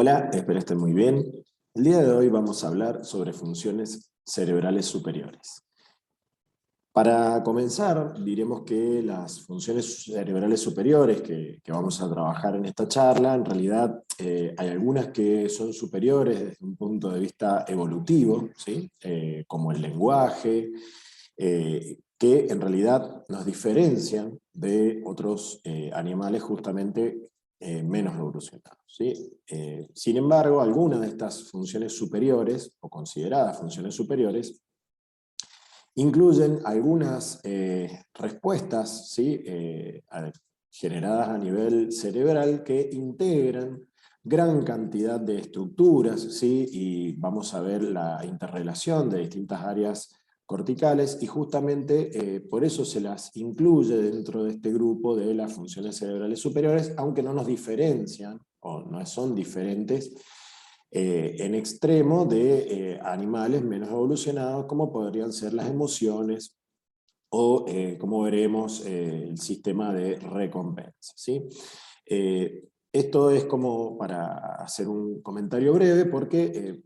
Hola, espero estén muy bien. El día de hoy vamos a hablar sobre funciones cerebrales superiores. Para comenzar, diremos que las funciones cerebrales superiores que vamos a trabajar en esta charla, en realidad hay algunas que son superiores desde un punto de vista evolutivo, ¿sí? Como el lenguaje, que en realidad nos diferencian de otros animales justamente menos evolucionados, ¿sí? Sin embargo, algunas de estas funciones superiores, o consideradas funciones superiores, incluyen algunas respuestas, ¿sí? Generadas a nivel cerebral que integran gran cantidad de estructuras, ¿sí? Y vamos a ver la interrelación de distintas áreas corticales, y justamente por eso se las incluye dentro de este grupo de las funciones cerebrales superiores, aunque no nos diferencian, o no son diferentes, en extremo de animales menos evolucionados, como podrían ser las emociones o, como veremos, el sistema de recompensa, ¿sí? Esto es como para hacer un comentario breve, porque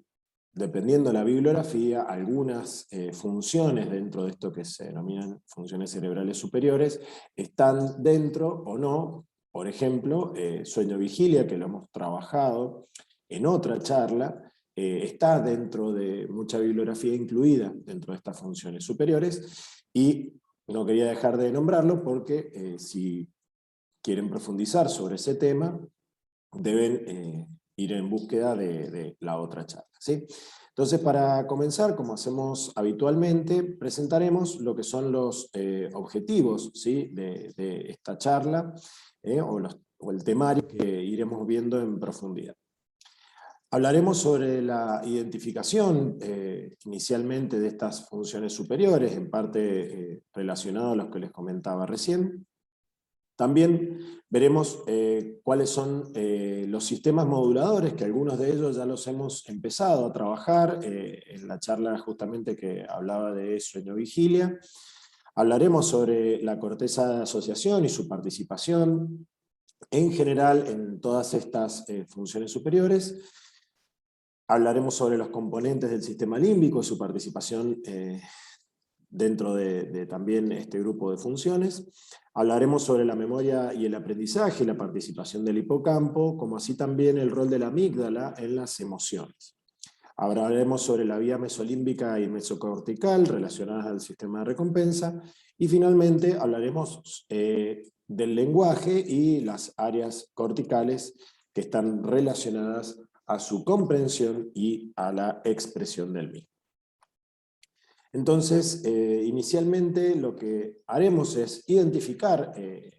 dependiendo de la bibliografía, algunas funciones dentro de esto que se denominan funciones cerebrales superiores están dentro o no. Por ejemplo, sueño-vigilia, que lo hemos trabajado en otra charla, está dentro de mucha bibliografía incluida dentro de estas funciones superiores, y no quería dejar de nombrarlo porque si quieren profundizar sobre ese tema, deben ir en búsqueda de la otra charla, ¿sí? Entonces, para comenzar, como hacemos habitualmente, presentaremos lo que son los objetivos, ¿sí? de esta charla, o el temario que iremos viendo en profundidad. Hablaremos sobre la identificación inicialmente de estas funciones superiores, en parte relacionado a los que les comentaba recién. También veremos cuáles son los sistemas moduladores, que algunos de ellos ya los hemos empezado a trabajar en la charla justamente que hablaba de sueño-vigilia. Hablaremos sobre la corteza de asociación y su participación en general en todas estas funciones superiores. Hablaremos sobre los componentes del sistema límbico y su participación dentro de también este grupo de funciones. Hablaremos sobre la memoria y el aprendizaje y la participación del hipocampo, como así también el rol de la amígdala en las emociones. Hablaremos sobre la vía mesolímbica y mesocortical relacionadas al sistema de recompensa. Y finalmente hablaremos del lenguaje y las áreas corticales que están relacionadas a su comprensión y a la expresión del mismo. Entonces, inicialmente lo que haremos es identificar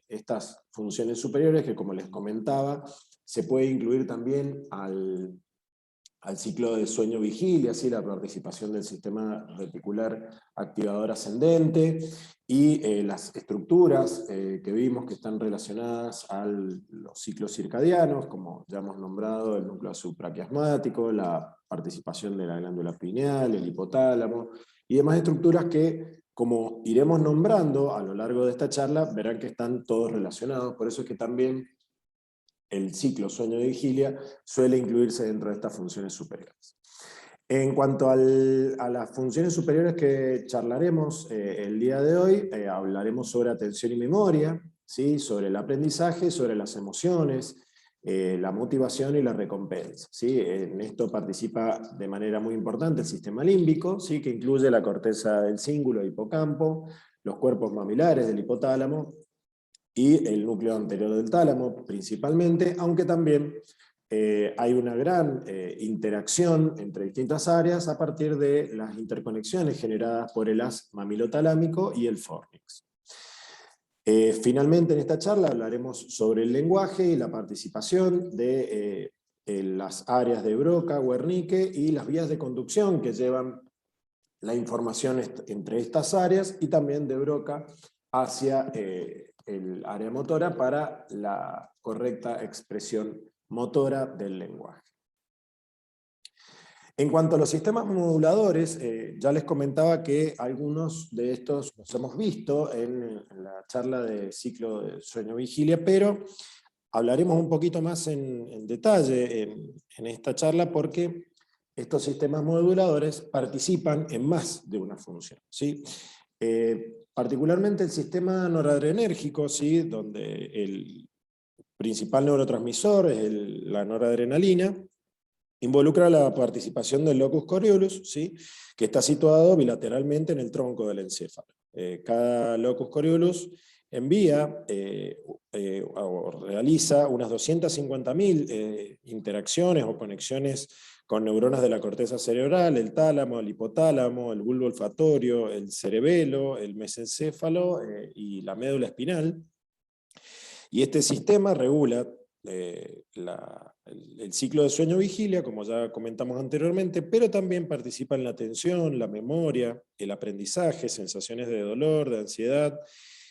estas funciones superiores, que, como les comentaba, se puede incluir también al ciclo de sueño-vigilia, ¿sí? La participación del sistema reticular activador ascendente, y las estructuras que vimos que están relacionadas a los ciclos circadianos, como ya hemos nombrado, el núcleo supraquiasmático, la participación de la glándula pineal, el hipotálamo, y demás estructuras que, como iremos nombrando a lo largo de esta charla, verán que están todos relacionados. Por eso es que también el ciclo sueño-vigilia suele incluirse dentro de estas funciones superiores. En cuanto a las funciones superiores que charlaremos el día de hoy, hablaremos sobre atención y memoria, ¿sí? Sobre el aprendizaje, sobre las emociones, la motivación y la recompensa, ¿sí? En esto participa de manera muy importante el sistema límbico, ¿sí? Que incluye la corteza del cíngulo e hipocampo, los cuerpos mamilares del hipotálamo y el núcleo anterior del tálamo principalmente, aunque también hay una gran interacción entre distintas áreas a partir de las interconexiones generadas por el haz mamilotalámico y el fórnix. Finalmente, en esta charla hablaremos sobre el lenguaje y la participación de las áreas de Broca, Wernicke y las vías de conducción que llevan la información entre estas áreas, y también de Broca hacia el área motora para la correcta expresión motora del lenguaje. En cuanto a los sistemas moduladores, ya les comentaba que algunos de estos los hemos visto en la charla de ciclo de sueño-vigilia, pero hablaremos un poquito más en detalle en esta charla porque estos sistemas moduladores participan en más de una función, ¿sí? Particularmente el sistema noradrenérgico, ¿sí? Donde el principal neurotransmisor es la noradrenalina, involucra la participación del locus coeruleus, ¿sí? Que está situado bilateralmente en el tronco del encéfalo. Cada locus coeruleus envía o realiza unas 250.000 interacciones o conexiones con neuronas de la corteza cerebral, el tálamo, el hipotálamo, el bulbo olfatorio, el cerebelo, el mesencéfalo y la médula espinal. Y este sistema regula el ciclo de sueño-vigilia, como ya comentamos anteriormente, pero también participa en la atención, la memoria, el aprendizaje, sensaciones de dolor, de ansiedad,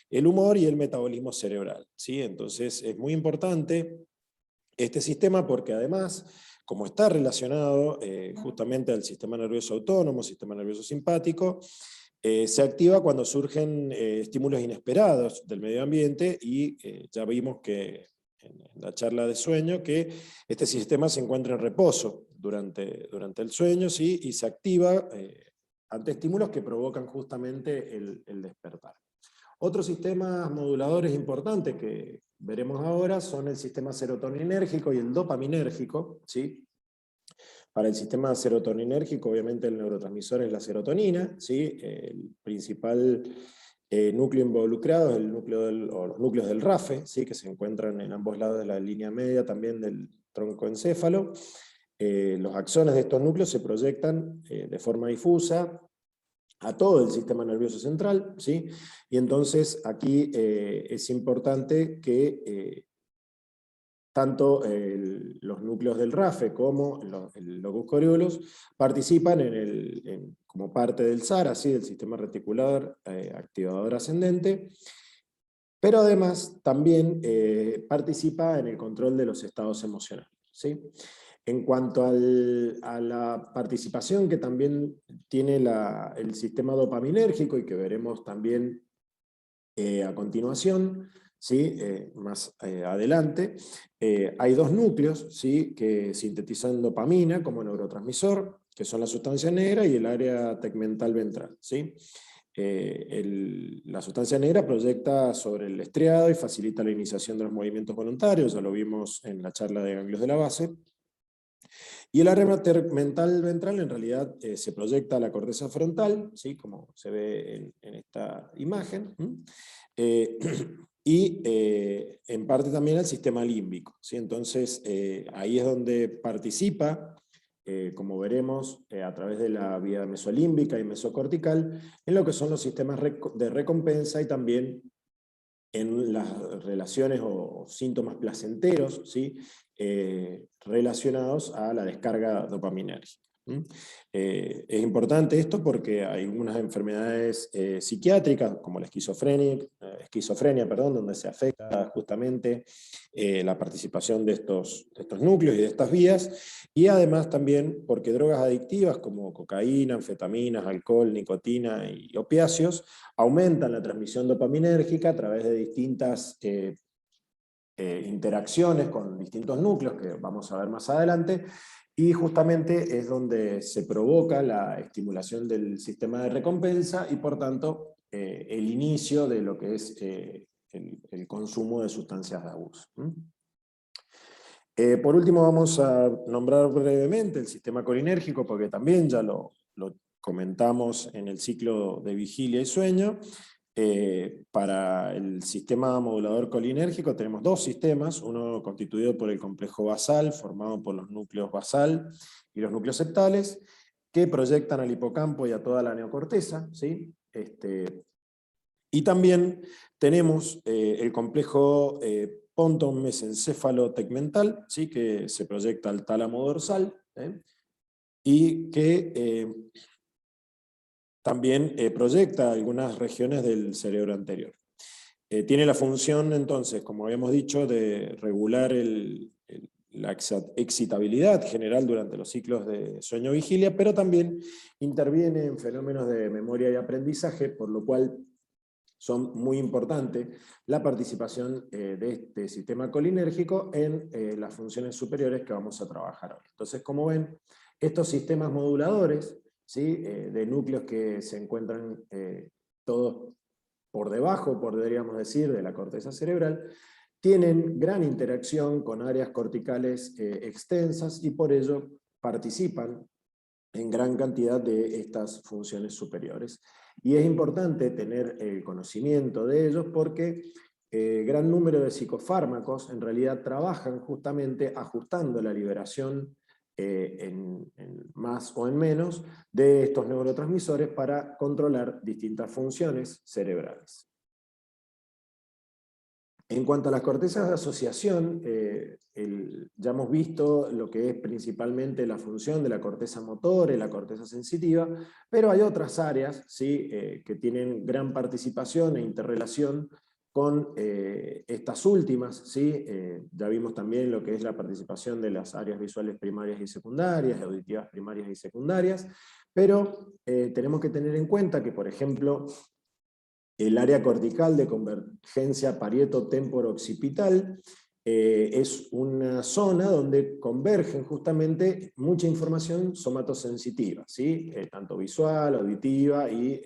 el humor y el metabolismo cerebral, ¿sí? Entonces es muy importante este sistema porque además, como está relacionado justamente al sistema nervioso autónomo, sistema nervioso simpático, se activa cuando surgen estímulos inesperados del medio ambiente y ya vimos que en la charla de sueño que este sistema se encuentra en reposo durante el sueño, ¿sí? Y se activa ante estímulos que provocan justamente el despertar. Otros sistemas moduladores importantes que veremos ahora son el sistema serotoninérgico y el dopaminérgico, ¿sí? Para el sistema serotoninérgico, obviamente el neurotransmisor es la serotonina, ¿sí? El principal núcleo involucrado es el núcleo o los núcleos del RAFE, ¿sí? Que se encuentran en ambos lados de la línea media también del tronco encéfalo. Los axones de estos núcleos se proyectan de forma difusa a todo el sistema nervioso central, ¿sí? Y entonces aquí es importante que tanto los núcleos del RAFE como el locus coeruleus participan como parte del SARA, ¿sí? Del sistema reticular activador ascendente, pero además también participa en el control de los estados emocionales, ¿sí? En cuanto a la participación que también tiene el sistema dopaminérgico y que veremos también a continuación, ¿sí? Más adelante, hay dos núcleos, ¿sí? Que sintetizan dopamina como neurotransmisor, que son la sustancia negra y el área tegmental ventral, ¿sí? La sustancia negra proyecta sobre el estriado y facilita la iniciación de los movimientos voluntarios, ya lo vimos en la charla de ganglios de la base. Y el área tegmental ventral en realidad se proyecta a la corteza frontal, ¿sí? Como se ve en esta imagen, y en parte también al sistema límbico, ¿sí? Entonces ahí es donde participa, como veremos, a través de la vía mesolímbica y mesocortical, en lo que son los sistemas de recompensa y también en las relaciones o síntomas placenteros, ¿sí? Relacionados a la descarga dopaminérgica. Es importante esto porque hay algunas enfermedades psiquiátricas, como la esquizofrenia, donde se afecta justamente la participación de estos núcleos y de estas vías, y además también porque drogas adictivas como cocaína, anfetaminas, alcohol, nicotina y opiáceos aumentan la transmisión dopaminérgica a través de distintas interacciones con distintos núcleos que vamos a ver más adelante, y justamente es donde se provoca la estimulación del sistema de recompensa y por tanto el inicio de lo que es el consumo de sustancias de abuso. Por último vamos a nombrar brevemente el sistema colinérgico porque también ya lo comentamos en el ciclo de vigilia y sueño. Para el sistema modulador colinérgico tenemos dos sistemas, uno constituido por el complejo basal, formado por los núcleos basal y los núcleos septales, que proyectan al hipocampo y a toda la neocorteza, ¿sí? Y también tenemos el complejo ponton mesencéfalo tegmental, ¿sí? Que se proyecta al tálamo dorsal, y que también proyecta algunas regiones del cerebro anterior. Tiene la función, entonces, como habíamos dicho, de regular la excitabilidad general durante los ciclos de sueño-vigilia, pero también interviene en fenómenos de memoria y aprendizaje, por lo cual son muy importantes la participación de este sistema colinérgico en las funciones superiores que vamos a trabajar hoy. Entonces, como ven, estos sistemas moduladores, ¿sí? De núcleos que se encuentran todos por debajo, podríamos decir, de la corteza cerebral, tienen gran interacción con áreas corticales extensas y por ello participan en gran cantidad de estas funciones superiores. Y es importante tener el conocimiento de ellos porque gran número de psicofármacos en realidad trabajan justamente ajustando la liberación en más o en menos de estos neurotransmisores para controlar distintas funciones cerebrales. En cuanto a las cortezas de asociación, ya hemos visto lo que es principalmente la función de la corteza motora y la corteza sensitiva, pero hay otras áreas, ¿sí? Que tienen gran participación e interrelación con estas últimas, ¿sí? Ya vimos también lo que es la participación de las áreas visuales primarias y secundarias, auditivas primarias y secundarias, pero tenemos que tener en cuenta que, por ejemplo, el área cortical de convergencia parieto-temporo-occipital es una zona donde convergen justamente mucha información somatosensitiva, ¿sí? Tanto visual, auditiva y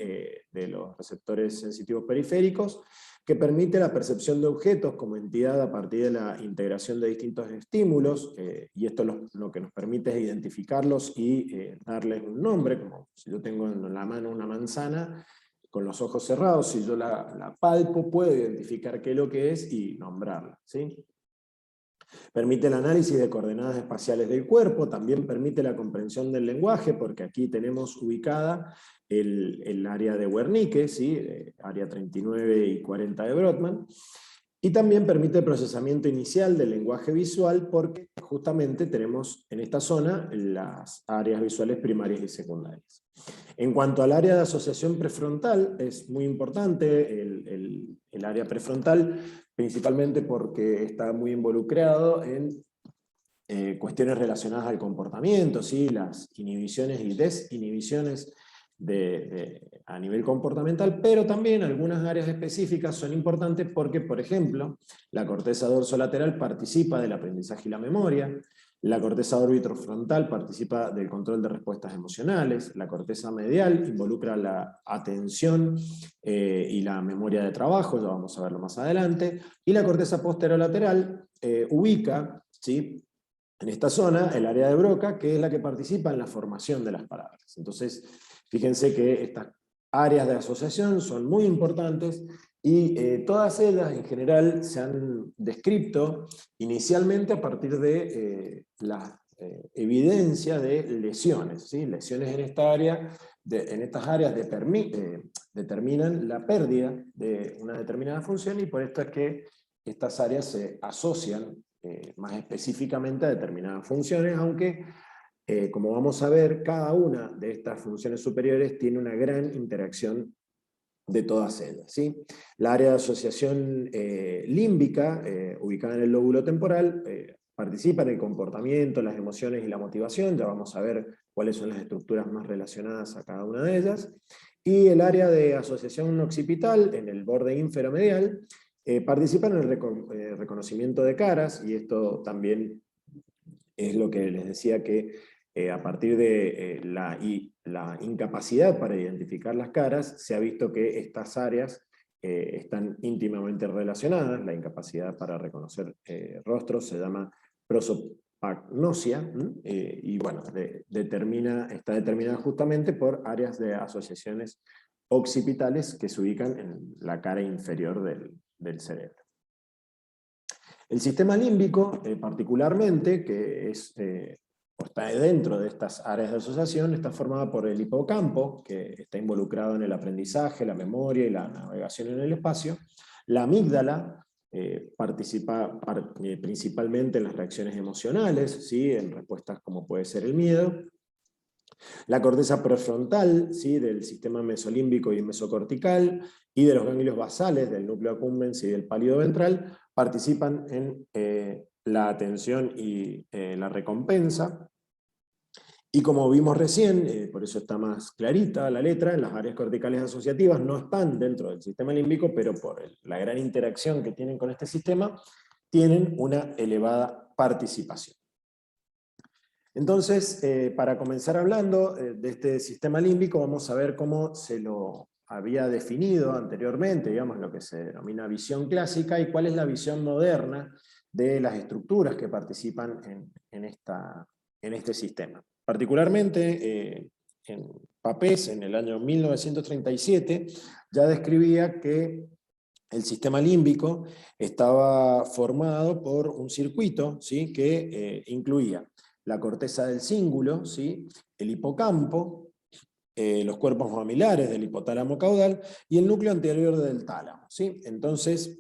de los receptores sensitivos periféricos, que permite la percepción de objetos como entidad a partir de la integración de distintos estímulos, y esto lo que nos permite es identificarlos y darles un nombre, como si yo tengo en la mano una manzana, con los ojos cerrados, si yo la palpo, puedo identificar qué es lo que es y nombrarla, ¿sí? Permite el análisis de coordenadas espaciales del cuerpo, también permite la comprensión del lenguaje, porque aquí tenemos ubicada el área de Wernicke, ¿sí? Área 39 y 40 de Brodmann, y también permite el procesamiento inicial del lenguaje visual, porque justamente tenemos en esta zona las áreas visuales primarias y secundarias. En cuanto al área de asociación prefrontal, es muy importante el área prefrontal, principalmente porque está muy involucrado en cuestiones relacionadas al comportamiento, ¿sí? Las inhibiciones y desinhibiciones a nivel comportamental, pero también algunas áreas específicas son importantes porque, por ejemplo, la corteza dorsolateral participa del aprendizaje y la memoria, la corteza orbitofrontal participa del control de respuestas emocionales, la corteza medial involucra la atención y la memoria de trabajo, ya vamos a verlo más adelante, y la corteza posterolateral ubica, ¿sí?, en esta zona el área de Broca, que es la que participa en la formación de las palabras. Entonces, fíjense que estas áreas de asociación son muy importantes y todas ellas en general se han descrito inicialmente a partir de la evidencia de lesiones, ¿sí? Lesiones en esta área, en estas áreas determinan la pérdida de una determinada función, y por esto es que estas áreas se asocian más específicamente a determinadas funciones, aunque como vamos a ver, cada una de estas funciones superiores tiene una gran interacción de todas ellas, ¿sí? La área de asociación límbica, ubicada en el lóbulo temporal, participa en el comportamiento, las emociones y la motivación. Ya vamos a ver cuáles son las estructuras más relacionadas a cada una de ellas. Y el área de asociación occipital, en el borde ínfero-medial, participa en el reconocimiento de caras, y esto también es lo que les decía que a partir de la incapacidad para identificar las caras, se ha visto que estas áreas están íntimamente relacionadas. La incapacidad para reconocer rostros se llama prosopagnosia, y bueno, está determinada justamente por áreas de asociaciones occipitales que se ubican en la cara inferior del cerebro. El sistema límbico, particularmente, que está dentro de estas áreas de asociación, está formada por el hipocampo, que está involucrado en el aprendizaje, la memoria y la navegación en el espacio. La amígdala participa principalmente en las reacciones emocionales, ¿sí? En respuestas como puede ser el miedo. La corteza prefrontal, ¿sí?, del sistema mesolímbico y mesocortical, y de los ganglios basales del núcleo accumbens y del pálido ventral, participan en la atención y la recompensa. Y como vimos recién, por eso está más clarita la letra, las áreas corticales asociativas no están dentro del sistema límbico, pero por la gran interacción que tienen con este sistema, tienen una elevada participación. Entonces, para comenzar hablando de este sistema límbico, vamos a ver cómo se lo había definido anteriormente, digamos, lo que se denomina visión clásica, y cuál es la visión moderna de las estructuras que participan en este sistema. Particularmente, en Papez, en el año 1937, ya describía que el sistema límbico estaba formado por un circuito, ¿sí?, que incluía la corteza del cíngulo, ¿sí?, el hipocampo, los cuerpos mamilares del hipotálamo caudal y el núcleo anterior del tálamo, ¿sí? Entonces,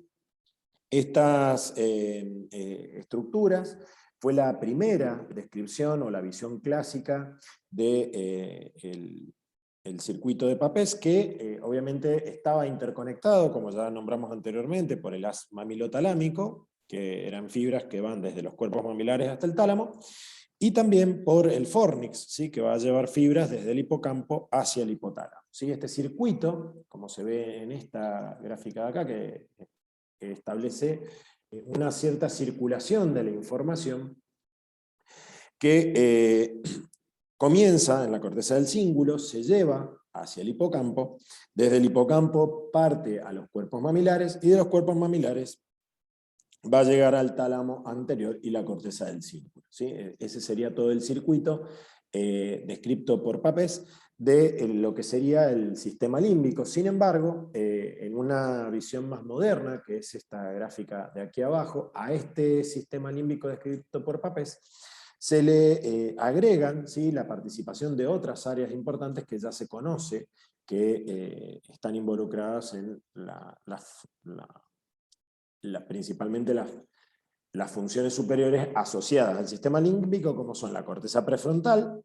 estas estructuras fue la primera descripción o la visión clásica de el circuito de Papez, que obviamente estaba interconectado, como ya nombramos anteriormente, por el haz mamilotalámico, que eran fibras que van desde los cuerpos mamilares hasta el tálamo, y también por el fornix, ¿sí?, que va a llevar fibras desde el hipocampo hacia el hipotálamo, ¿sí? Este circuito, como se ve en esta gráfica de acá, que establece una cierta circulación de la información que comienza en la corteza del cíngulo, se lleva hacia el hipocampo, desde el hipocampo parte a los cuerpos mamilares, y de los cuerpos mamilares va a llegar al tálamo anterior y la corteza del cíngulo, ¿sí? Ese sería todo el circuito descrito por Papez de lo que sería el sistema límbico. Sin embargo, en una visión más moderna, que es esta gráfica de aquí abajo, a este sistema límbico descrito por Papez, se le agregan, ¿sí?, la participación de otras áreas importantes que ya se conoce, que están involucradas en principalmente las funciones superiores asociadas al sistema límbico, como son la corteza prefrontal,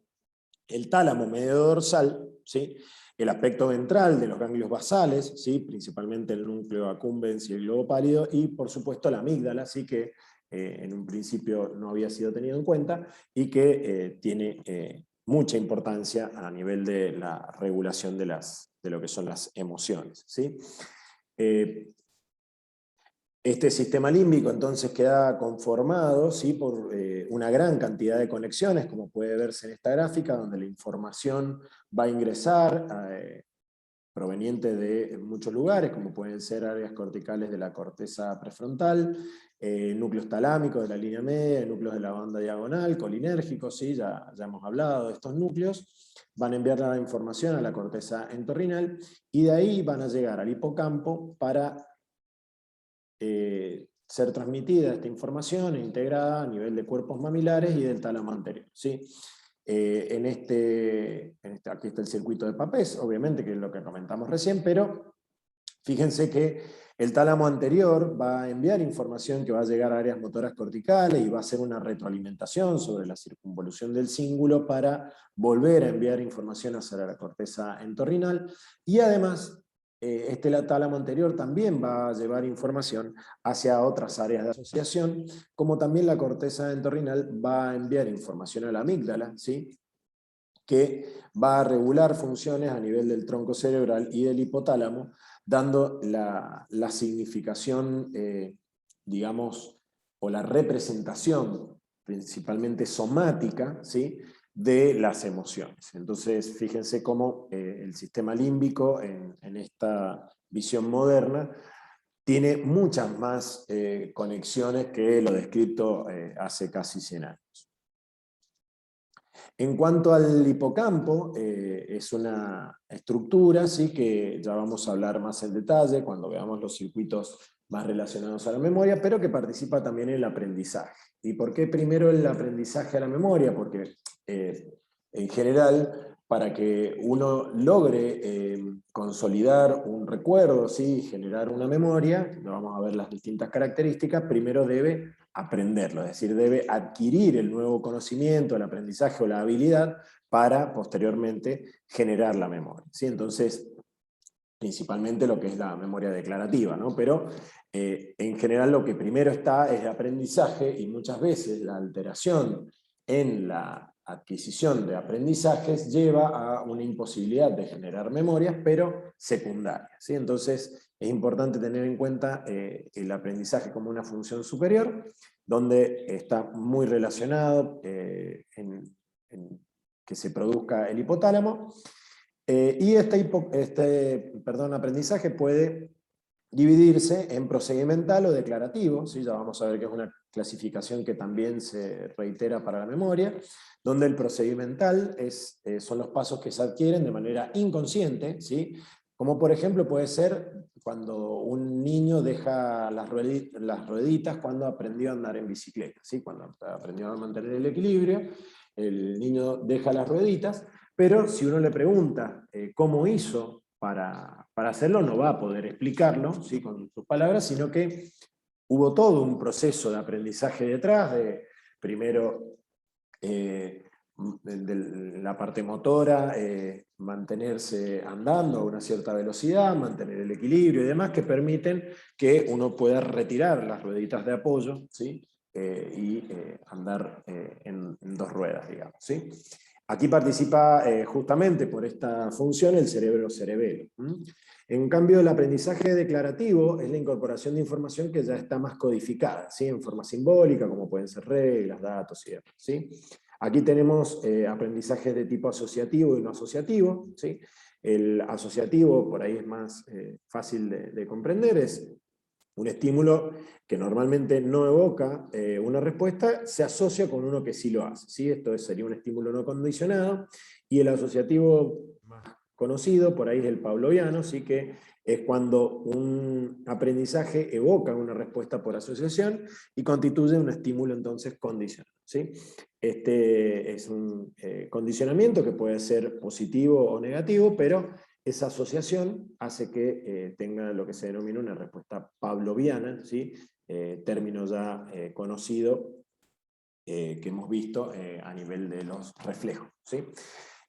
el tálamo medio dorsal, ¿sí?, el aspecto ventral de los ganglios basales, ¿sí?, principalmente el núcleo accumbens y el globo pálido, y por supuesto la amígdala, ¿sí?, que en un principio no había sido tenido en cuenta, y que tiene mucha importancia a nivel de la regulación de lo que son las emociones, ¿sí? Este sistema límbico entonces queda conformado, ¿sí?, por una gran cantidad de conexiones, como puede verse en esta gráfica, donde la información va a ingresar proveniente de muchos lugares, como pueden ser áreas corticales de la corteza prefrontal, núcleos talámicos de la línea media, núcleos de la banda diagonal, colinérgicos, ¿sí?, ya hemos hablado de estos núcleos, van a enviar la información a la corteza entorrinal, y de ahí van a llegar al hipocampo para ser transmitida esta información e integrada a nivel de cuerpos mamilares y del tálamo anterior, ¿sí? Aquí está el circuito de Papez, obviamente, que es lo que comentamos recién, pero fíjense que el tálamo anterior va a enviar información que va a llegar a áreas motoras corticales y va a hacer una retroalimentación sobre la circunvolución del cíngulo para volver a enviar información hacia la corteza entorrinal, y además este tálamo anterior también va a llevar información hacia otras áreas de asociación, como también la corteza entorrinal va a enviar información a la amígdala, ¿sí?, que va a regular funciones a nivel del tronco cerebral y del hipotálamo, dando la significación, digamos, o la representación principalmente somática, ¿sí?, de las emociones. Entonces, fíjense cómo el sistema límbico en esta visión moderna tiene muchas más conexiones que lo descrito hace casi 100 años. En cuanto al hipocampo, es una estructura, ¿sí?, que ya vamos a hablar más en detalle cuando veamos los circuitos más relacionados a la memoria, pero que participa también en el aprendizaje. ¿Y por qué primero el aprendizaje a la memoria? Porque en general, para que uno logre consolidar un recuerdo, ¿sí?, generar una memoria, vamos a ver las distintas características, primero debe aprenderlo, es decir, debe adquirir el nuevo conocimiento, el aprendizaje o la habilidad para posteriormente generar la memoria, ¿sí? Entonces, principalmente lo que es la memoria declarativa, ¿no? Pero en general lo que primero está es el aprendizaje, y muchas veces la alteración en la adquisición de aprendizajes lleva a una imposibilidad de generar memorias, pero secundarias, ¿sí? Entonces es importante tener en cuenta el aprendizaje como una función superior, donde está muy relacionado en que se produzca el hipotálamo, y este aprendizaje puede dividirse en procedimental o declarativo, ¿sí? Ya vamos a ver que es una clasificación que también se reitera para la memoria, donde el procedimental son los pasos que se adquieren de manera inconsciente, ¿sí? Como por ejemplo puede ser cuando un niño deja las rueditas cuando aprendió a andar en bicicleta, ¿sí? Cuando aprendió a mantener el equilibrio, el niño deja las rueditas, pero si uno le pregunta cómo hizo para hacerlo, no va a poder explicarlo, ¿sí? Con sus palabras, sino que hubo todo un proceso de aprendizaje detrás, de primero de la parte motora, mantenerse andando a una cierta velocidad, mantener el equilibrio y demás, que permiten que uno pueda retirar las rueditas de apoyo, ¿sí? Y andar en dos ruedas, digamos, ¿sí? Aquí participa justamente por esta función el cerebro cerebelo. En cambio, el aprendizaje declarativo es la incorporación de información que ya está más codificada, ¿sí? En forma simbólica, como pueden ser reglas, datos y demás, ¿sí? Aquí tenemos aprendizajes de tipo asociativo y no asociativo, ¿sí? El asociativo, por ahí es más fácil de comprender, es un estímulo que normalmente no evoca una respuesta, se asocia con uno que sí lo hace, ¿sí? Esto sería un estímulo no condicionado, y el asociativo más conocido, por ahí es el pavloviano, ¿sí? Que es cuando un aprendizaje evoca una respuesta por asociación y constituye un estímulo entonces condicionado, ¿sí? Este es un condicionamiento que puede ser positivo o negativo, pero esa asociación hace que tenga lo que se denomina una respuesta pavloviana, ¿sí? Término ya conocido que hemos visto a nivel de los reflejos, ¿sí?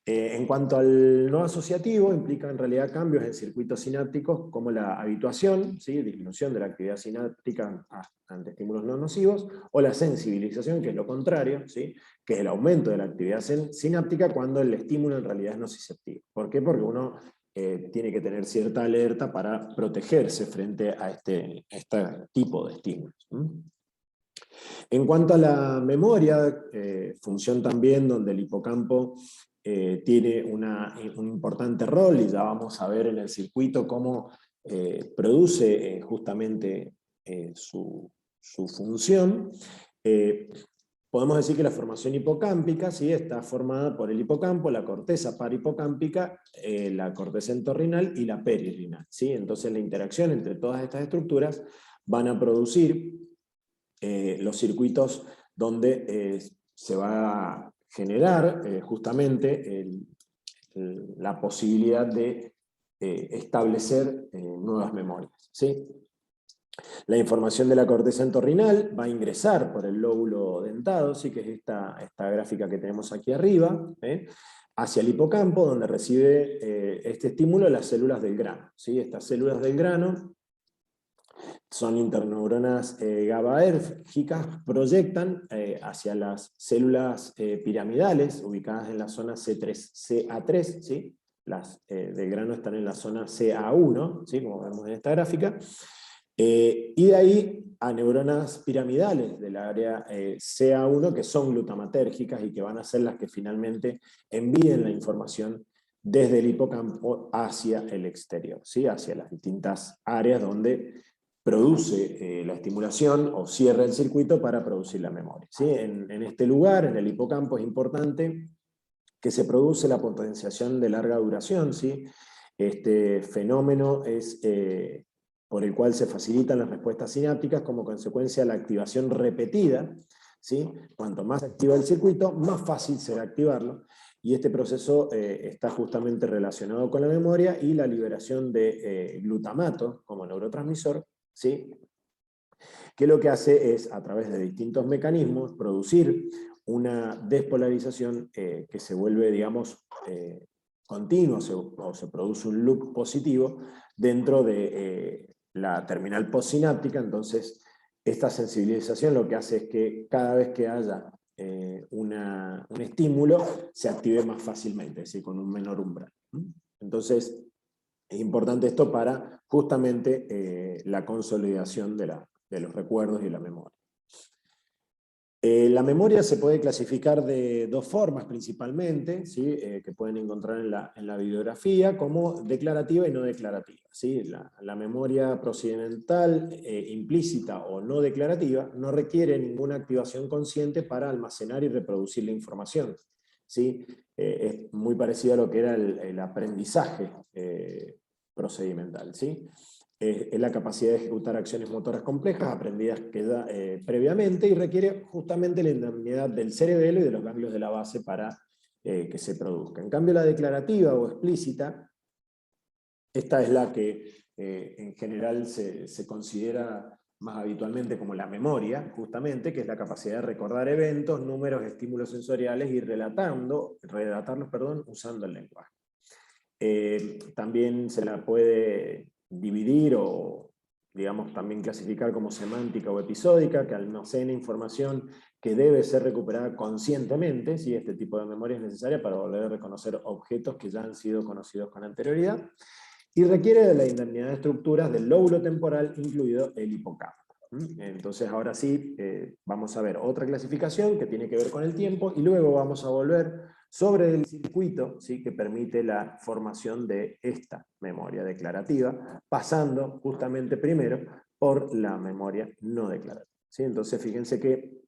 En cuanto al no asociativo, implica en realidad cambios en circuitos sinápticos como la habituación, ¿sí? Disminución de la actividad sináptica ante estímulos no nocivos, o la sensibilización, que es lo contrario, ¿sí? Que es el aumento de la actividad sináptica cuando el estímulo en realidad es nociceptivo. ¿Por qué? Porque uno tiene que tener cierta alerta para protegerse frente a este tipo de estímulos. En cuanto a la memoria, función también donde el hipocampo tiene un importante rol, y ya vamos a ver en el circuito cómo produce justamente su función. Podemos decir que la formación hipocámpica, ¿sí? Está formada por el hipocampo, la corteza parahipocámpica, la corteza entorrinal y la perirrinal, ¿sí? Entonces la interacción entre todas estas estructuras van a producir los circuitos donde se va a generar justamente la posibilidad de establecer nuevas memorias, ¿sí? La información de la corteza entorrinal va a ingresar por el lóbulo dentado, ¿sí? Que es esta gráfica que tenemos aquí arriba, hacia el hipocampo, donde recibe este estímulo las células del grano, ¿sí? Estas células del grano son interneuronas GABAérgicas, proyectan hacia las células piramidales, ubicadas en la zona CA3, ¿sí? Las del grano están en la zona CA1, ¿sí? Como vemos en esta gráfica, y de ahí a neuronas piramidales del área CA1, que son glutamatérgicas y que van a ser las que finalmente envíen la información desde el hipocampo hacia el exterior, ¿sí? Hacia las distintas áreas donde produce la estimulación o cierra el circuito para producir la memoria, ¿sí? En este lugar, en el hipocampo, es importante que se produce la potenciación de larga duración, ¿sí? Este fenómeno es por el cual se facilitan las respuestas sinápticas como consecuencia de la activación repetida, ¿sí? Cuanto más activa el circuito, más fácil será activarlo, y este proceso está justamente relacionado con la memoria y la liberación de glutamato como neurotransmisor, ¿sí? Que lo que hace es, a través de distintos mecanismos, producir una despolarización que se vuelve, digamos, continuo, o se produce un loop positivo dentro de la terminal postsináptica. Entonces, esta sensibilización lo que hace es que cada vez que haya un estímulo, se active más fácilmente, es decir, con un menor umbral. Entonces, es importante esto para justamente la consolidación de los recuerdos y la memoria. La memoria se puede clasificar de dos formas principalmente, ¿sí? Que pueden encontrar en la bibliografía, como declarativa y no declarativa. ¿Sí? La memoria procedimental, implícita o no declarativa, no requiere ninguna activación consciente para almacenar y reproducir la información. ¿Sí? Es muy parecido a lo que era el aprendizaje procedimental. ¿Sí? Es la capacidad de ejecutar acciones motoras complejas aprendidas previamente, y requiere justamente la indemnidad del cerebelo y de los ganglios de la base para que se produzca. En cambio, la declarativa o explícita, esta es la que en general se considera más habitualmente como la memoria, justamente, que es la capacidad de recordar eventos, números, estímulos sensoriales y relatarlos, usando el lenguaje. También se la puede dividir o, digamos, también clasificar como semántica o episódica, que almacena información que debe ser recuperada conscientemente. ¿Sí? Este tipo de memoria es necesaria para volver a reconocer objetos que ya han sido conocidos con anterioridad, y requiere de la indemnidad de estructuras del lóbulo temporal, incluido el hipocampo. Entonces ahora sí, vamos a ver otra clasificación que tiene que ver con el tiempo, y luego vamos a volver sobre el circuito, ¿sí? Que permite la formación de esta memoria declarativa, pasando justamente primero por la memoria no declarativa. ¿Sí? Entonces fíjense que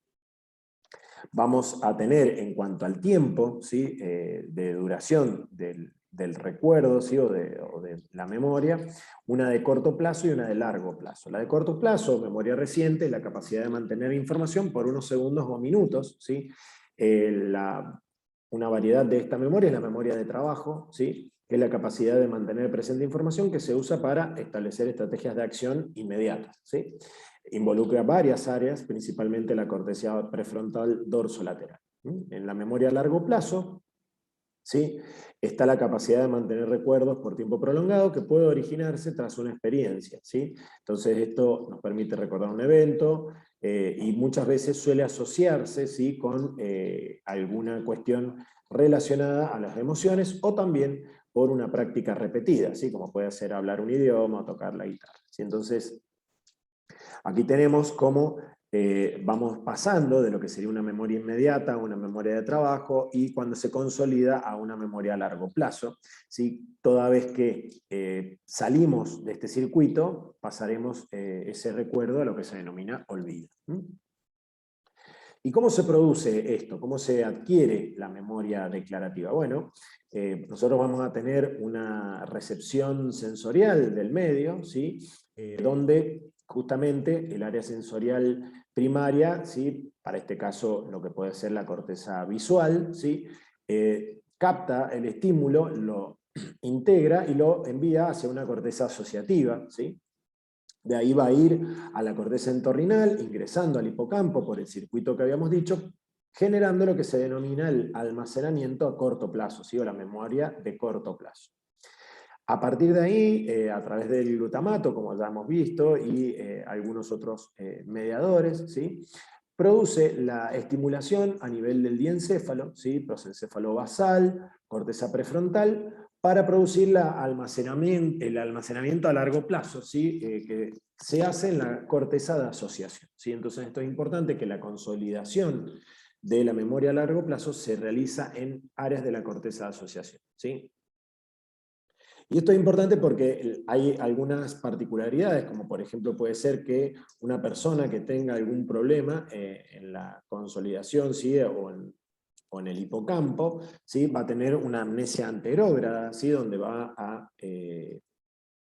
vamos a tener, en cuanto al tiempo, ¿sí? De duración del recuerdo, ¿sí? o de la memoria, una de corto plazo y una de largo plazo. La de corto plazo, memoria reciente, es la capacidad de mantener información por unos segundos o minutos. ¿Sí? Una variedad de esta memoria es la memoria de trabajo, ¿sí? Que es la capacidad de mantener presente información que se usa para establecer estrategias de acción inmediatas. ¿Sí? Involucra varias áreas, principalmente la corteza prefrontal dorsolateral. En la memoria a largo plazo, ¿sí? Está la capacidad de mantener recuerdos por tiempo prolongado, que puede originarse tras una experiencia. ¿Sí? Entonces esto nos permite recordar un evento, y muchas veces suele asociarse, ¿sí? Con alguna cuestión relacionada a las emociones, o también por una práctica repetida, ¿sí? Como puede ser hablar un idioma o tocar la guitarra. ¿Sí? Entonces, aquí tenemos cómo vamos pasando de lo que sería una memoria inmediata a una memoria de trabajo, y cuando se consolida a una memoria a largo plazo. ¿Sí? Toda vez que salimos de este circuito, pasaremos ese recuerdo a lo que se denomina olvido. ¿Y cómo se produce esto? ¿Cómo se adquiere la memoria declarativa? Bueno, nosotros vamos a tener una recepción sensorial del medio, ¿sí? Donde justamente el área sensorial primaria, ¿sí? Para este caso lo que puede ser la corteza visual, ¿sí? Capta el estímulo, lo integra y lo envía hacia una corteza asociativa, ¿sí? De ahí va a ir a la corteza entorrinal, ingresando al hipocampo por el circuito que habíamos dicho, generando lo que se denomina el almacenamiento a corto plazo, ¿sí? O la memoria de corto plazo. A partir de ahí, a través del glutamato, como ya hemos visto, y algunos otros mediadores, ¿sí? Produce la estimulación a nivel del diencéfalo, ¿sí? Prosencéfalo basal, corteza prefrontal, para producir el almacenamiento a largo plazo, ¿sí? Que se hace en la corteza de asociación. ¿Sí? Entonces esto es importante, que la consolidación de la memoria a largo plazo se realiza en áreas de la corteza de asociación. ¿Sí? Y esto es importante porque hay algunas particularidades, como por ejemplo puede ser que una persona que tenga algún problema en la consolidación, ¿sí? o en el hipocampo, ¿sí? Va a tener una amnesia anterógrada, ¿sí? Donde va a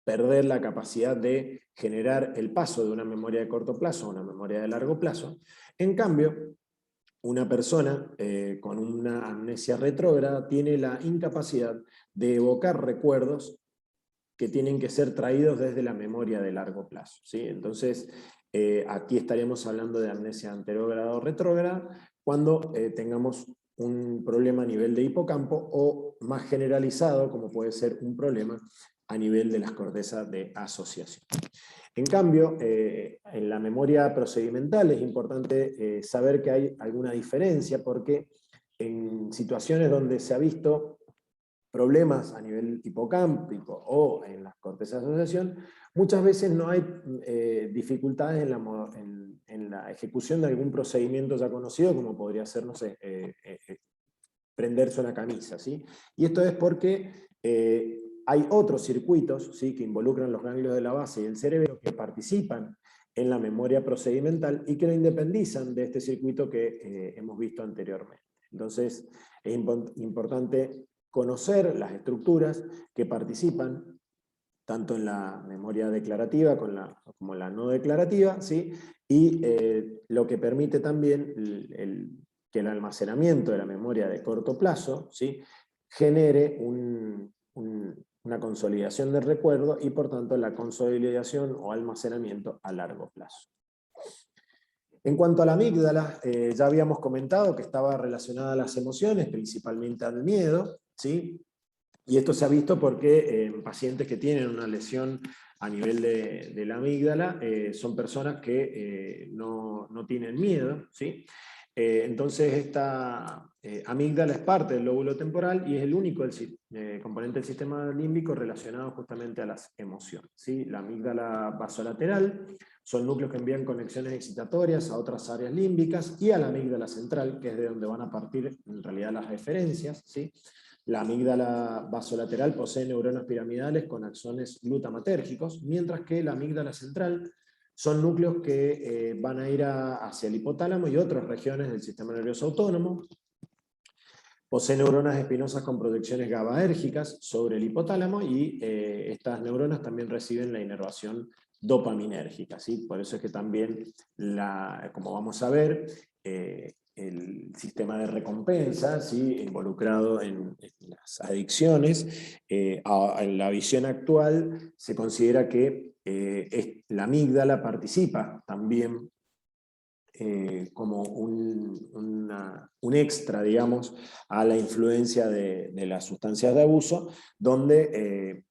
perder la capacidad de generar el paso de una memoria de corto plazo a una memoria de largo plazo. En cambio, una persona con una amnesia retrógrada tiene la incapacidad de evocar recuerdos que tienen que ser traídos desde la memoria de largo plazo. ¿Sí? Entonces, aquí estaríamos hablando de amnesia anterógrada o retrógrada cuando tengamos un problema a nivel de hipocampo, o más generalizado, como puede ser un problema a nivel de las cortezas de asociación. En cambio, en la memoria procedimental es importante saber que hay alguna diferencia, porque en situaciones donde se ha visto problemas a nivel hipocámpico o en las cortezas de asociación, muchas veces no hay dificultades en la ejecución de algún procedimiento ya conocido, como podría ser, no sé, prenderse una camisa, ¿sí? Y esto es porque hay otros circuitos, ¿sí?, que involucran los ganglios de la base y el cerebro, que participan en la memoria procedimental y que lo independizan de este circuito que hemos visto anteriormente. Entonces, es importante conocer las estructuras que participan tanto en la memoria declarativa como la no declarativa, ¿sí? Y lo que permite también que el almacenamiento de la memoria de corto plazo, ¿sí?, genere una consolidación del recuerdo y por tanto la consolidación o almacenamiento a largo plazo. En cuanto a la amígdala, ya habíamos comentado que estaba relacionada a las emociones, principalmente al miedo, ¿sí? Y esto se ha visto porque en pacientes que tienen una lesión a nivel de la amígdala son personas que no tienen miedo, ¿sí? Entonces esta amígdala es parte del lóbulo temporal y es el único componente del sistema límbico relacionado justamente a las emociones, ¿sí? La amígdala basolateral son núcleos que envían conexiones excitatorias a otras áreas límbicas y a la amígdala central, que es de donde van a partir en realidad las referencias, ¿sí? La amígdala basolateral posee neuronas piramidales con axones glutamatérgicos, mientras que la amígdala central son núcleos que van a ir hacia el hipotálamo y otras regiones del sistema nervioso autónomo. Posee neuronas espinosas con proyecciones GABAérgicas sobre el hipotálamo y estas neuronas también reciben la inervación dopaminérgica, ¿sí? Por eso es que también, como vamos a ver, el sistema de recompensa, ¿sí?, involucrado en las adicciones, en la visión actual se considera que la amígdala participa también como un extra, digamos, a la influencia de las sustancias de abuso, donde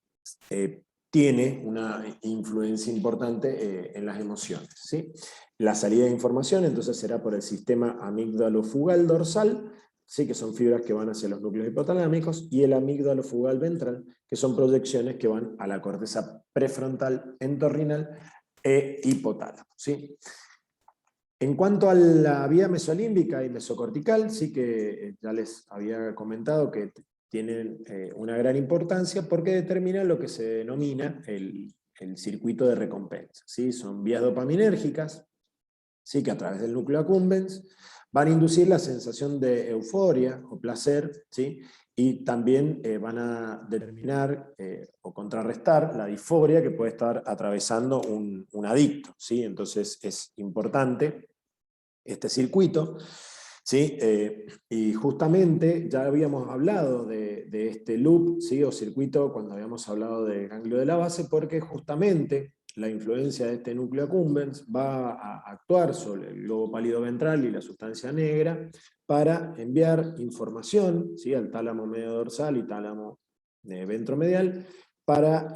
tiene una influencia importante en las emociones, ¿sí? La salida de información entonces será por el sistema amígdalo-fugal dorsal, ¿sí?, que son fibras que van hacia los núcleos hipotalámicos, y el amígdalo-fugal ventral, que son proyecciones que van a la corteza prefrontal, entorrinal e hipotálamo, ¿sí? En cuanto a la vía mesolímbica y mesocortical, sí que ya les había comentado que tienen una gran importancia porque determinan lo que se denomina el circuito de recompensa, ¿sí? Son vías dopaminérgicas, ¿sí?, que a través del núcleo accumbens van a inducir la sensación de euforia o placer, ¿sí?, y también van a determinar o contrarrestar la disforia que puede estar atravesando un adicto, ¿sí? Entonces es importante este circuito, ¿sí? Y justamente ya habíamos hablado de este loop, ¿sí?, o circuito cuando habíamos hablado del ganglio de la base, porque justamente la influencia de este núcleo accumbens va a actuar sobre el globo pálido ventral y la sustancia negra para enviar información, ¿sí?, al tálamo medio dorsal y tálamo ventromedial para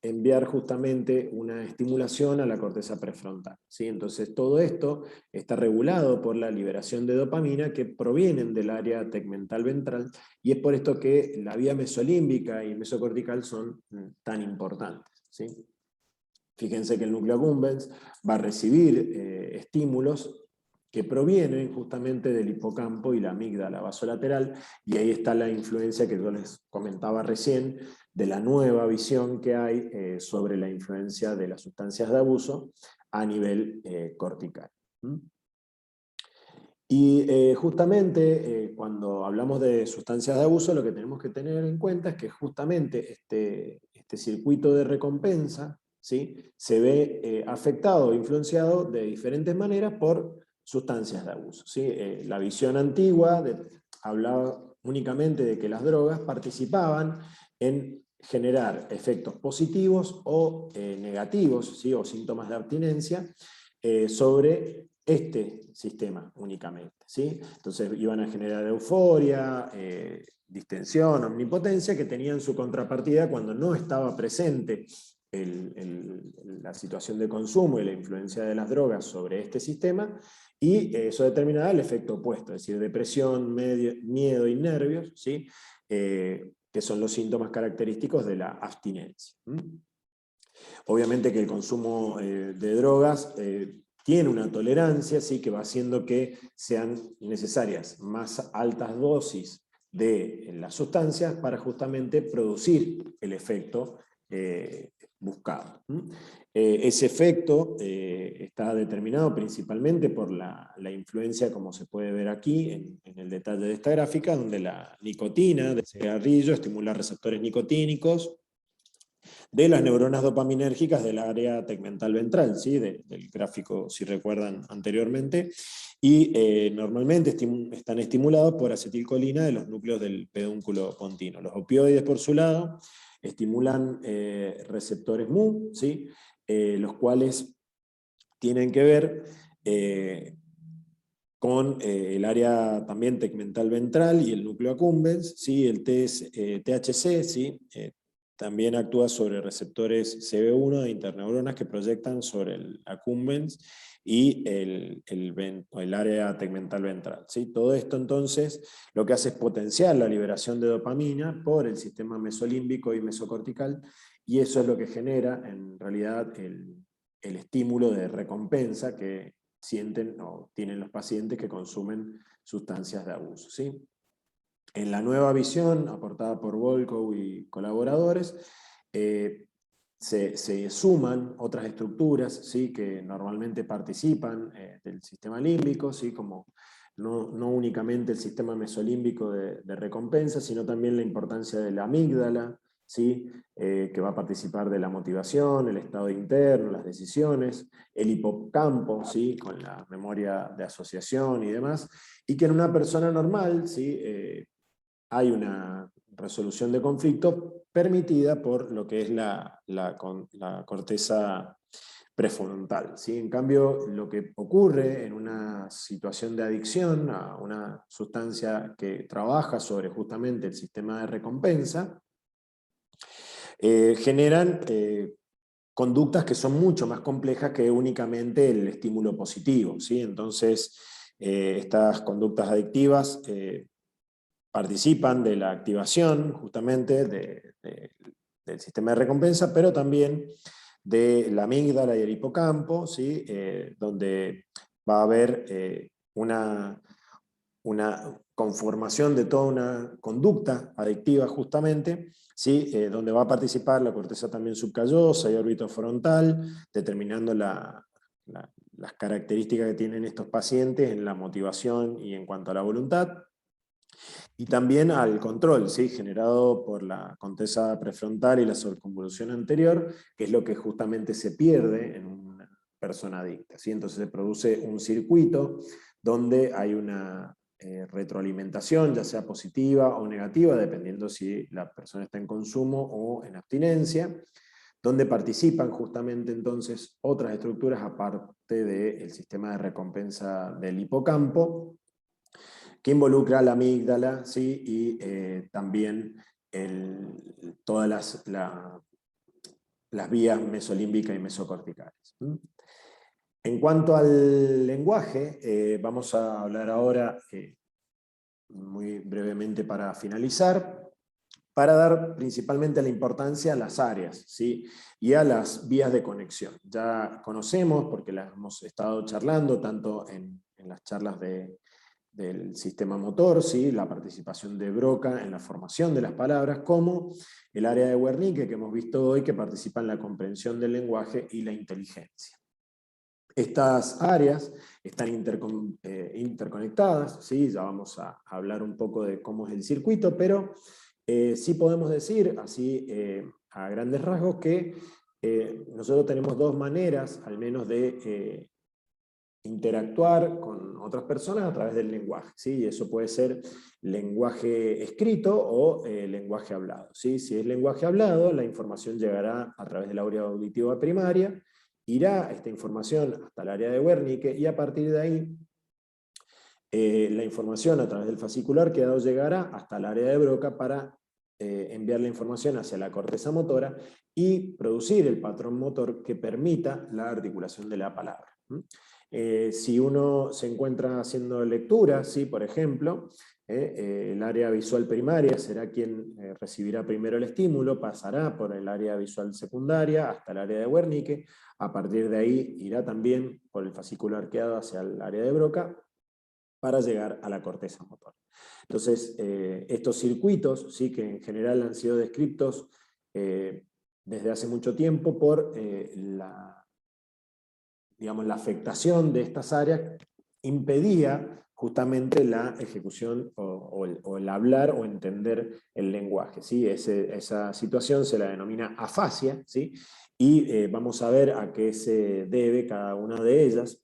enviar justamente una estimulación a la corteza prefrontal, ¿sí? Entonces todo esto está regulado por la liberación de dopamina que provienen del área tegmental ventral, y es por esto que la vía mesolímbica y mesocortical son tan importantes, ¿sí? Fíjense que el núcleo accumbens va a recibir estímulos que provienen justamente del hipocampo y la amígdala basolateral, y ahí está la influencia que yo les comentaba recién, de la nueva visión que hay sobre la influencia de las sustancias de abuso a nivel cortical. Y justamente cuando hablamos de sustancias de abuso, lo que tenemos que tener en cuenta es que justamente este circuito de recompensa, ¿sí?, se ve afectado o influenciado de diferentes maneras por sustancias de abuso, ¿sí? La visión antigua hablaba únicamente de que las drogas participaban en generar efectos positivos o negativos, ¿sí?, o síntomas de abstinencia sobre este sistema únicamente, ¿sí? Entonces iban a generar euforia, distensión, omnipotencia, que tenían su contrapartida cuando no estaba presente la situación de consumo y la influencia de las drogas sobre este sistema, y eso determinaba el efecto opuesto, es decir, depresión, miedo y nervios, ¿sí? Que son los síntomas característicos de la abstinencia. Obviamente que el consumo de drogas tiene una tolerancia, ¿sí? Que va haciendo que sean necesarias más altas dosis de las sustancias para justamente producir el efecto buscado. Ese efecto está determinado principalmente por la influencia, como se puede ver aquí en el detalle de esta gráfica, donde la nicotina del cigarrillo estimula receptores nicotínicos de las neuronas dopaminérgicas del área tegmental ventral, ¿sí? Del gráfico, si recuerdan anteriormente, y normalmente están estimulados por acetilcolina de los núcleos del pedúnculo pontino. Los opioides, por su lado, estimulan receptores Mu, ¿sí? Los cuales tienen que ver con el área también tegmental ventral y el núcleo accumbens, ¿sí? El THC, ¿sí? También actúa sobre receptores CB1 de interneuronas que proyectan sobre el accumbens y el área tegmental ventral, ¿sí? Todo esto entonces lo que hace es potenciar la liberación de dopamina por el sistema mesolímbico y mesocortical, y eso es lo que genera en realidad el estímulo de recompensa que sienten o tienen los pacientes que consumen sustancias de abuso, ¿sí? En la nueva visión, aportada por Volkow y colaboradores, se suman otras estructuras, ¿sí? Que normalmente participan del sistema límbico, ¿sí? Como no únicamente el sistema mesolímbico de recompensa, sino también la importancia de la amígdala, ¿sí? Que va a participar de la motivación, el estado interno, las decisiones, el hipocampo, ¿sí? Con la memoria de asociación y demás, y que en una persona normal, ¿sí? Hay una resolución de conflicto permitida por lo que es la corteza prefrontal, ¿sí? En cambio, lo que ocurre en una situación de adicción a una sustancia que trabaja sobre justamente el sistema de recompensa, generan conductas que son mucho más complejas que únicamente el estímulo positivo, ¿sí? Entonces, estas conductas adictivas participan de la activación justamente del sistema de recompensa, pero también de la amígdala y el hipocampo, ¿sí? Donde va a haber una conformación de toda una conducta adictiva justamente, ¿sí? Donde va a participar la corteza también subcallosa y orbitofrontal, determinando las características que tienen estos pacientes en la motivación y en cuanto a la voluntad, y también al control, ¿sí? Generado por la corteza prefrontal y la sobreconvolución anterior, que es lo que justamente se pierde en una persona adicta, ¿sí? Entonces se produce un circuito donde hay una retroalimentación, ya sea positiva o negativa, dependiendo si la persona está en consumo o en abstinencia, donde participan justamente entonces otras estructuras aparte del sistema de recompensa del hipocampo, que involucra la amígdala, ¿sí? Y también todas las vías mesolímbica y mesocorticales. En cuanto al lenguaje, vamos a hablar ahora, muy brevemente para finalizar, para dar principalmente la importancia a las áreas, ¿sí? Y a las vías de conexión. Ya conocemos, porque las hemos estado charlando, tanto en las charlas del sistema motor, ¿sí? La participación de Broca en la formación de las palabras, como el área de Wernicke que hemos visto hoy, que participa en la comprensión del lenguaje y la inteligencia. Estas áreas están interconectadas, ¿sí? Ya vamos a hablar un poco de cómo es el circuito, pero sí podemos decir, así a grandes rasgos, que nosotros tenemos dos maneras, al menos, de interactuar con otras personas a través del lenguaje, ¿sí? Y eso puede ser lenguaje escrito o lenguaje hablado, ¿sí? Si es lenguaje hablado, la información llegará a través del área auditiva primaria, irá esta información hasta el área de Wernicke y a partir de ahí la información a través del fascículo arqueado llegará hasta el área de Broca para enviar la información hacia la corteza motora y producir el patrón motor que permita la articulación de la palabra. Si uno se encuentra haciendo lectura, ¿sí? Por ejemplo, el área visual primaria será quien recibirá primero el estímulo, pasará por el área visual secundaria hasta el área de Wernicke, a partir de ahí irá también por el fascículo arqueado hacia el área de Broca para llegar a la corteza motora. Entonces, estos circuitos, ¿sí? Que en general han sido descritos desde hace mucho tiempo por digamos, la afectación de estas áreas, impedía justamente la ejecución o el hablar o entender el lenguaje, ¿sí? Esa situación se la denomina afasia, ¿sí? Y vamos a ver a qué se debe cada una de ellas.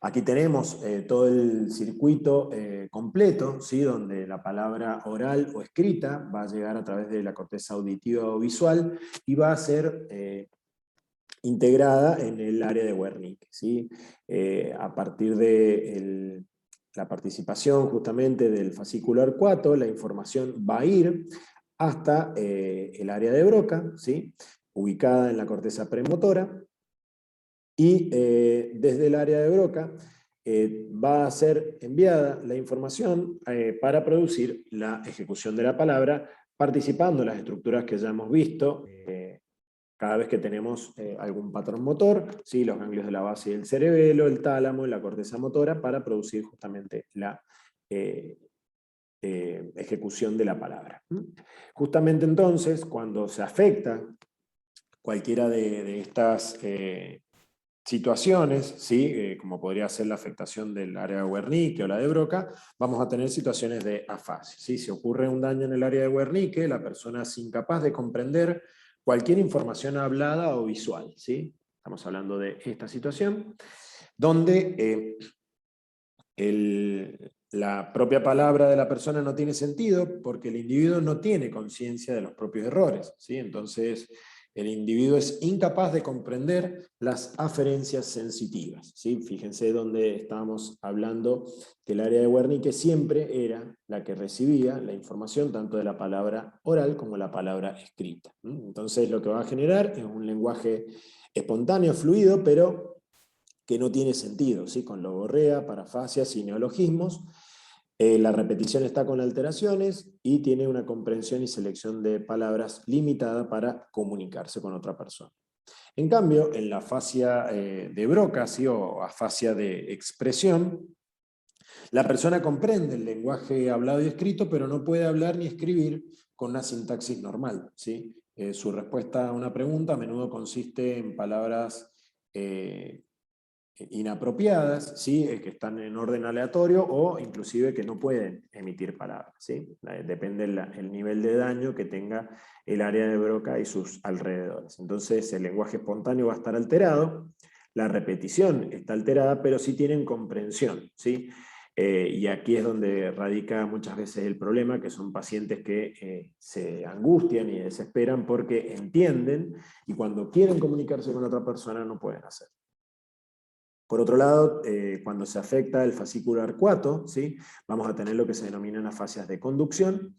Aquí tenemos todo el circuito completo, ¿sí? Donde la palabra oral o escrita va a llegar a través de la corteza auditiva o visual y va a ser integrada en el área de Wernicke, ¿sí? A partir de la participación justamente del fascículo arcuato, la información va a ir hasta el área de Broca, ¿sí? Ubicada en la corteza premotora, y desde el área de Broca va a ser enviada la información para producir la ejecución de la palabra, participando en las estructuras que ya hemos visto cada vez que tenemos algún patrón motor, ¿sí? Los ganglios de la base del cerebelo, el tálamo, la corteza motora, para producir justamente la ejecución de la palabra. Justamente entonces, cuando se afecta cualquiera de estas situaciones, ¿sí? Como podría ser la afectación del área de Wernicke o la de Broca, vamos a tener situaciones de afasia, ¿sí? Si ocurre un daño en el área de Wernicke, la persona es incapaz de comprender cualquier información hablada o visual, ¿sí? Estamos hablando de esta situación, donde la propia palabra de la persona no tiene sentido porque el individuo no tiene conciencia de los propios errores, ¿sí? Entonces, el individuo es incapaz de comprender las aferencias sensitivas, ¿sí? Fíjense donde estábamos hablando que el área de Wernicke siempre era la que recibía la información tanto de la palabra oral como la palabra escrita. Entonces, lo que va a generar es un lenguaje espontáneo, fluido, pero que no tiene sentido, ¿sí? Con logorrea, parafasias y neologismos. La repetición está con alteraciones y tiene una comprensión y selección de palabras limitada para comunicarse con otra persona. En cambio, en la afasia de Broca, ¿sí? O afasia de expresión, la persona comprende el lenguaje hablado y escrito, pero no puede hablar ni escribir con una sintaxis normal, ¿sí? Su respuesta a una pregunta a menudo consiste en palabras inapropiadas, ¿sí? Que están en orden aleatorio o inclusive que no pueden emitir palabras, ¿sí? Depende el nivel de daño que tenga el área de Broca y sus alrededores. Entonces el lenguaje espontáneo va a estar alterado, la repetición está alterada, pero sí tienen comprensión, ¿sí? Y aquí es donde radica muchas veces el problema, que son pacientes que se angustian y desesperan porque entienden y cuando quieren comunicarse con otra persona no pueden hacerlo. Por otro lado, cuando se afecta el fascículo arcuato, ¿sí? Vamos a tener lo que se denominan afasias de conducción,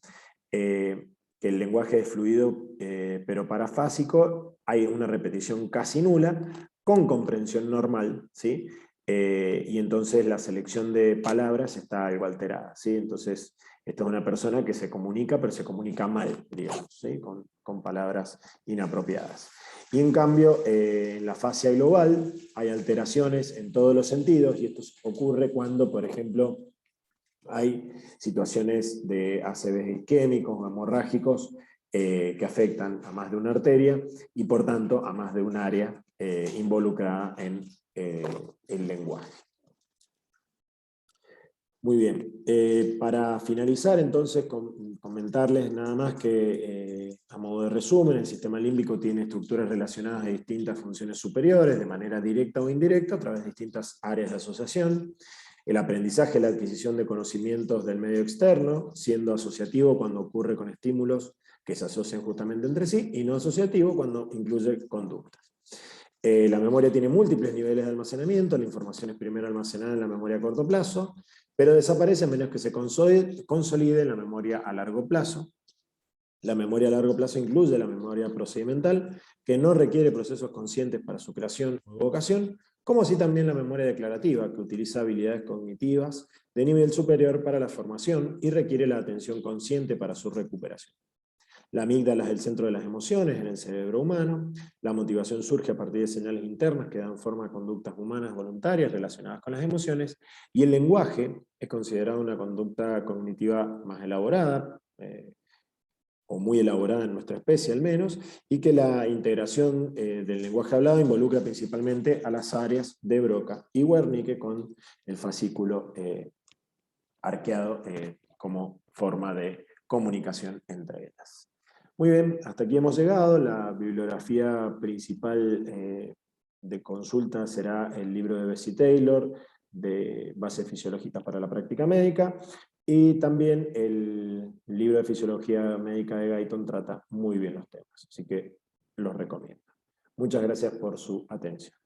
que el lenguaje es fluido pero parafásico, hay una repetición casi nula, con comprensión normal, ¿sí? Y entonces la selección de palabras está algo alterada, ¿sí? Entonces, esta es una persona que se comunica, pero se comunica mal, digamos, ¿sí? Con palabras inapropiadas. Y en cambio, en la fascia global hay alteraciones en todos los sentidos, y esto ocurre cuando, por ejemplo, hay situaciones de ACVs isquémicos o hemorrágicos que afectan a más de una arteria y por tanto a más de un área involucrada en el lenguaje. Muy bien, para finalizar entonces comentarles nada más que a modo de resumen el sistema límbico tiene estructuras relacionadas a distintas funciones superiores de manera directa o indirecta a través de distintas áreas de asociación. El aprendizaje es la adquisición de conocimientos del medio externo, siendo asociativo cuando ocurre con estímulos que se asocian justamente entre sí y no asociativo cuando incluye conductas. La memoria tiene múltiples niveles de almacenamiento, la información es primero almacenada en la memoria a corto plazo, pero desaparece a menos que se consolide en la memoria a largo plazo. La memoria a largo plazo incluye la memoria procedimental, que no requiere procesos conscientes para su creación o evocación, como así también la memoria declarativa, que utiliza habilidades cognitivas de nivel superior para la formación y requiere la atención consciente para su recuperación. La amígdala es el centro de las emociones en el cerebro humano. La motivación surge a partir de señales internas que dan forma a conductas humanas voluntarias relacionadas con las emociones. Y el lenguaje es considerado una conducta cognitiva más elaborada, o muy elaborada en nuestra especie al menos, y que la integración del lenguaje hablado involucra principalmente a las áreas de Broca y Wernicke con el fascículo arqueado como forma de comunicación entre ellas. Muy bien, hasta aquí hemos llegado. La bibliografía principal de consulta será el libro de Bessie Taylor, de Bases Fisiológicas para la Práctica Médica, y también el libro de Fisiología Médica de Guyton trata muy bien los temas, así que los recomiendo. Muchas gracias por su atención.